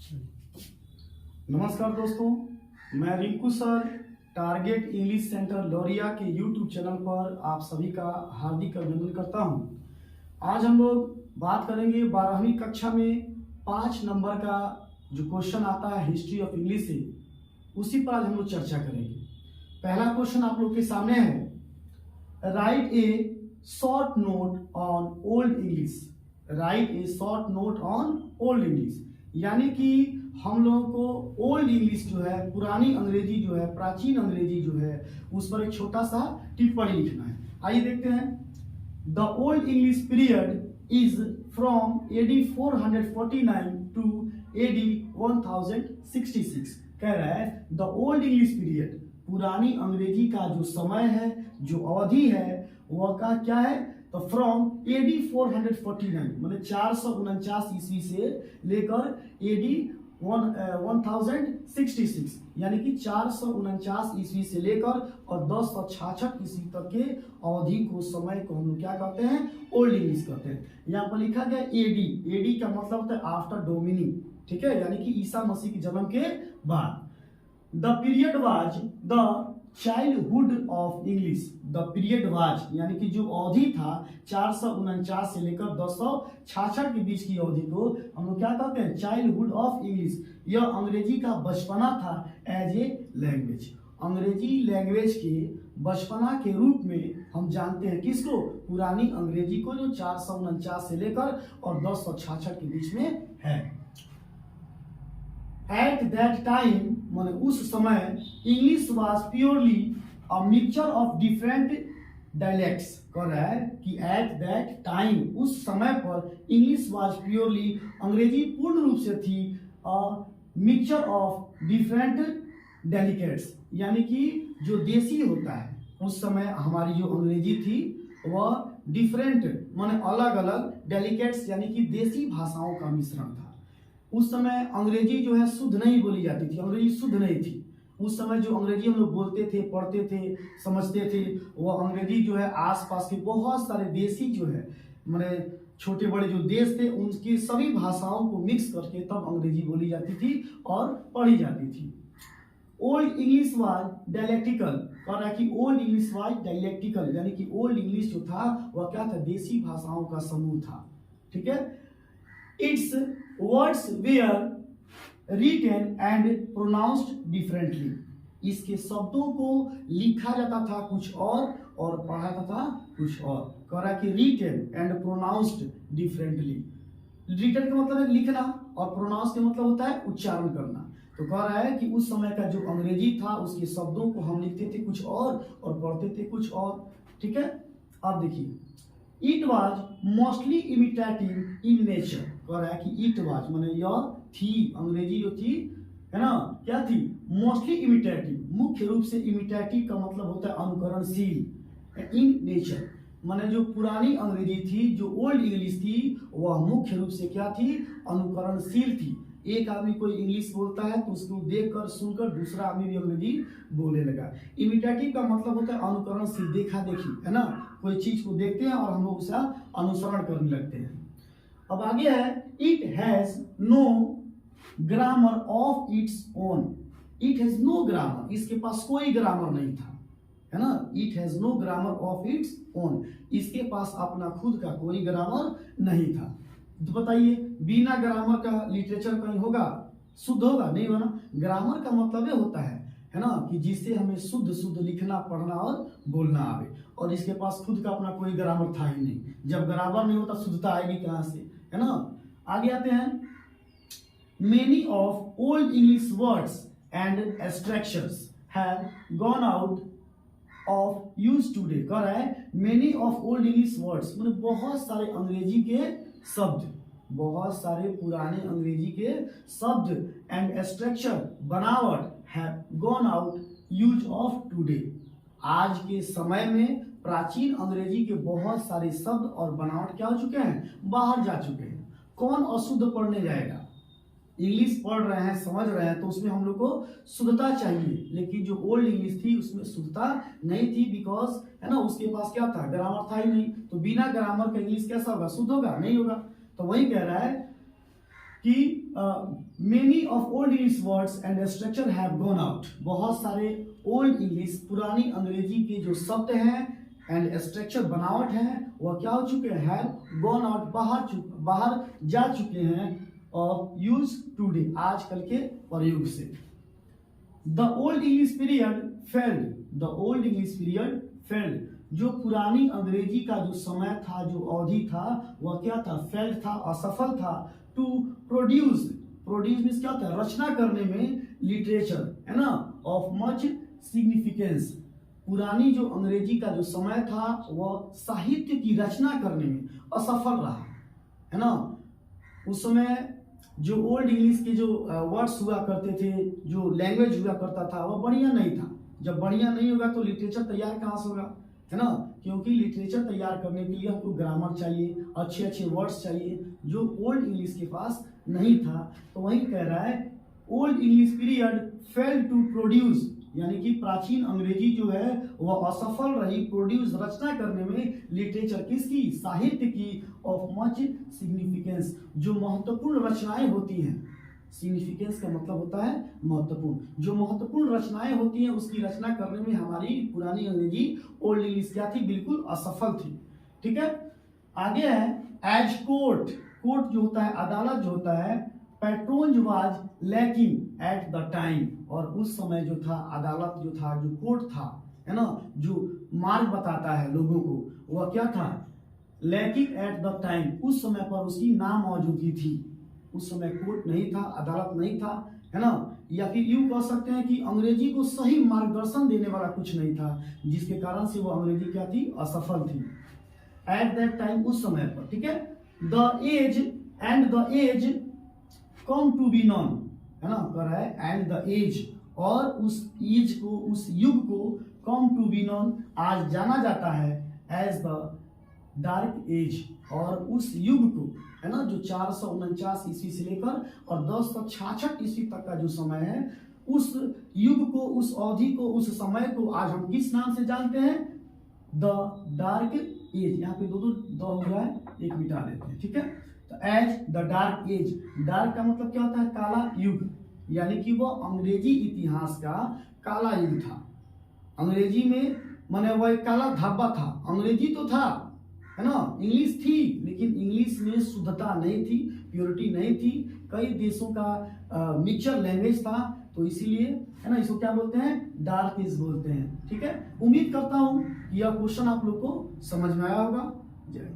नमस्कार दोस्तों, मैं Rinku sir target English centre Lauriya के यूट्यूब चैनल पर आप सभी का हार्दिक अभिनंदन करता हूं। आज हम लोग बात करेंगे 12वीं कक्षा में 5 नंबर का जो क्वेश्चन आता है हिस्ट्री ऑफ इंग्लिश से, उसी पर आज हम लोग चर्चा करेंगे। पहला क्वेश्चन आप लोग के सामने है, right A short note on old English. Right A short note on old English, यानी कि हम लोगों को ओल्ड इंग्लिश जो है, पुरानी अंग्रेजी जो है, प्राचीन अंग्रेजी जो है, उस पर एक छोटा सा टिप्पणी लिखना है। आइए देखते हैं। The Old English period is from AD 449 to AD 1066। कह रहा है द ओल्ड इंग्लिश पीरियड, पुरानी अंग्रेजी का जो समय है, जो अवधि है, वह का क्या है, तो फ्रॉम एडी 449 मतलब 449 ईस्वी से लेकर एडी 1066 यानी कि 449 ईस्वी से लेकर और 1066 ईस्वी तक के अवधि को, समय को हम लोग क्या कहते हैं, ओल्ड इंग्लिश कहते हैं। यहाँ पर लिखा गया एडी। एडी का मतलब होता है आफ्टर डोमिनी, ठीक है, यानी कि ईसा मसीह के जन्म के बाद। The period was the childhood of English. The period was यानी कि जो अवधि था 449 से लेकर 1066 के बीच की अवधि को हम लोग क्या कहते हैं, चाइल्डहुड ऑफ इंग्लिश। यह अंग्रेजी का बचपना था एज ए लैंग्वेज। अंग्रेजी लैंग्वेज के बचपना के रूप में हम जानते हैं किसको, पुरानी अंग्रेजी को, जो 449 से लेकर और 1066 के बीच में है। एट दैट टाइम माने उस समय English was purely a mixture of different dialects. कह रहा है कि एट दैट टाइम, उस समय पर इंग्लिश वाज प्योरली, अंग्रेजी पूर्ण रूप से थी a mixture of different delicates, यानी कि जो देसी होता है, उस समय हमारी जो अंग्रेजी थी वह डिफरेंट माने अलग अलग, डेलिकेट्स यानी कि देसी भाषाओं का मिश्रण था। उस समय अंग्रेजी जो है शुद्ध नहीं बोली जाती थी, अंग्रेजी शुद्ध नहीं थी। उस समय जो अंग्रेजी हम लोग बोलते थे, पढ़ते थे, समझते थे, वह अंग्रेजी जो है आसपास के बहुत सारे देशी जो है, माने छोटे बड़े जो देश थे, उनकी सभी भाषाओं को मिक्स करके तब अंग्रेजी बोली जाती थी और पढ़ी जाती थी। Old English was dialectical. कह रहा है कि ओल्ड इंग्लिश वाज डायलेक्टिकल, यानी कि ओल्ड इंग्लिश जो था वह क्या था, देसी भाषाओं का समूह था, ठीक है। Its words were written and pronounced differently. इसके शब्दों को लिखा जाता था कुछ और पढ़ा जाता था कुछ और। कह रहा है कि written and pronounced differently. Written का मतलब है लिखना और प्रोनाउंस का मतलब होता है उच्चारण करना। तो कह रहा है कि उस समय का जो अंग्रेजी था उसके शब्दों को हम लिखते थे कुछ और पढ़ते थे कुछ और, ठीक है। अब देखिए, it was mostly imitative in nature. कह रहा है कि इट वॉज माने यह थी, अंग्रेजी जो थी, है ना, क्या थी, मोस्टली इमिटेटिव, मुख्य रूप से। इमिटेटिव का मतलब होता है अनुकरणशील। इन नेचर माने जो पुरानी अंग्रेजी थी, जो ओल्ड इंग्लिश थी, वह मुख्य रूप से क्या थी, अनुकरणशील थी। एक आदमी कोई इंग्लिश बोलता है तो उसको देखकर सुनकर दूसरा आदमी भी अंग्रेजी बोलने लगा। इमिटेटिव का मतलब होता है अनुकरणशील, देखा देखी, है ना, कोई चीज को देखते हैं और हम लोग उसका अनुसरण करने लगते हैं। अब आगे है, it has no grammar of its own. It has no grammar, इसके पास कोई ग्रामर नहीं था, है ना। It has no grammar of its own, इसके पास अपना खुद का कोई ग्रामर नहीं था। तो बताइए, बिना ग्रामर का लिटरेचर कहीं होगा, शुद्ध होगा, नहीं बना। ग्रामर का मतलब ये होता है ना, कि जिससे हमें शुद्ध शुद्ध लिखना, पढ़ना और बोलना आवे। और इसके पास खुद का अपना कोई ग्रामर था ही नहीं। जब ग्रामर नहीं होता शुद्धता आएगी कहां से, है ना। आगे आते हैं, many of old English words and abstractions have gone out of use today. कह रहा है many of old English words मतलब बहुत सारे अंग्रेजी के शब्द, बहुत सारे पुराने अंग्रेजी के शब्द एंड एब्स्ट्रैक्शन, बनावट, have gone out use of today. आज के समय में प्राचीन अंग्रेजी के बहुत सारे शब्द और बनावट क्या हो चुके हैं, बाहर जा चुके हैं। कौन अशुद्ध पढ़ने जाएगा, इंग्लिश पढ़ रहे हैं, समझ रहे हैं, तो उसमें हम लोग को शुद्धता चाहिए। लेकिन जो ओल्ड इंग्लिश थी उसमें शुद्धता नहीं थी, बिकॉज, है ना, उसके पास क्या था, ग्रामर था ही नहीं। तो बिना ग्रामर का इंग्लिश कैसा होगा, शुद्ध होगा, नहीं होगा। तो वही कह रहा है कि many of old English words and structure have gone out, बहुत सारे ओल्ड इंग्लिश पुरानी अंग्रेजी के जो शब्द हैं एंड स्ट्रक्चर बनावट है वह क्या हो चुके हैं, हैव गॉन आउट, बाहर जा चुके हैं ऑफ यूज टुडे, आजकल के प्रयोग से। The Old English period failed, the Old English period failed, जो पुरानी अंग्रेजी का जो समय था, जो अवधि था, वह क्या था, फेल्ड था, असफल था। टू प्रोड्यूस, प्रोड्यूस मीन्स क्या होता है, रचना करने में, लिटरेचर है ना, ऑफ मच सिग्निफिकेंस, पुरानी जो अंग्रेजी का जो समय था वह साहित्य की रचना करने में असफल रहा, है ना। उस समय जो ओल्ड इंग्लिश के जो वर्ड्स हुआ करते थे, जो लैंग्वेज हुआ करता था, वह बढ़िया नहीं था। जब बढ़िया नहीं होगा तो लिटरेचर तैयार कहाँ से होगा, है ना, क्योंकि लिटरेचर तैयार करने के लिए हमको ग्रामर चाहिए, अच्छे अच्छे वर्ड्स चाहिए, जो ओल्ड इंग्लिश के पास नहीं था। तो वही कह रहा है Old English period fail to produce, यानी कि प्राचीन अंग्रेजी जो है वह असफल रही प्रोड्यूस, रचना करने में, लिटरेचर किसकी, साहित्य की, ऑफ मच सिग्निफिकेंस, जो महत्वपूर्ण रचनाएं होती हैं। सिग्निफिकेंस का मतलब होता है महत्वपूर्ण, जो महत्वपूर्ण रचनाएं होती हैं उसकी रचना करने में हमारी पुरानी अंग्रेजी ओल्ड इंग्लिश क्या थी, बिल्कुल असफल थी। ठीक है, आगे है एज कोर्ट, कोर्ट जो होता है, अदालत जो होता है, patron was lacking at the time, और उस समय जो था अदालत जो था, जो कोर्ट था, है ना, जो मार्ग बताता है लोगों को, वह क्या था, लैकिंग एट द टाइम, उस समय पर उसकी नामौजूदगी थी। उस समय कोर्ट नहीं था, अदालत नहीं था, है ना, या फिर यूं कह सकते हैं कि अंग्रेजी को सही मार्गदर्शन देने वाला कुछ नहीं था, जिसके कारण से वो अंग्रेजी क्या थी, असफल थी। एट दैट टाइम, उस समय पर। ठीक है, the age and the age come to be known, है ना, कह रहा है एंड द एज, और उस एज को, उस युग को, कम टू बी नॉन, आज जाना जाता है एज द डार्क एज, और उस युग को, है ना, जो 449 ईस्वी से लेकर और 1066 ईस्वी तक का जो समय है, उस युग को, उस अवधि को, उस समय को आज हम किस नाम से जानते हैं, द डार्क एज। यहाँ पे दो हो रहा है, एक मिटा देते हैं। ठीक है, तो age the dark age, dark का मतलब क्या होता है, काला युग, यानी कि वो अंग्रेजी इतिहास का काला युग था। अंग्रेजी में माने वह काला धब्बा था, अंग्रेजी तो था, है ना, इंग्लिश थी, लेकिन इंग्लिश में शुद्धता नहीं थी, प्योरिटी नहीं थी, कई देशों का मिक्सचर लैंग्वेज था, तो इसीलिए, है ना, इसको क्या बोलते हैं, डार्क एज बोलते हैं। ठीक है, उम्मीद करता हूं कि यह क्वेश्चन आप लोग को समझ में आया होगा। जय।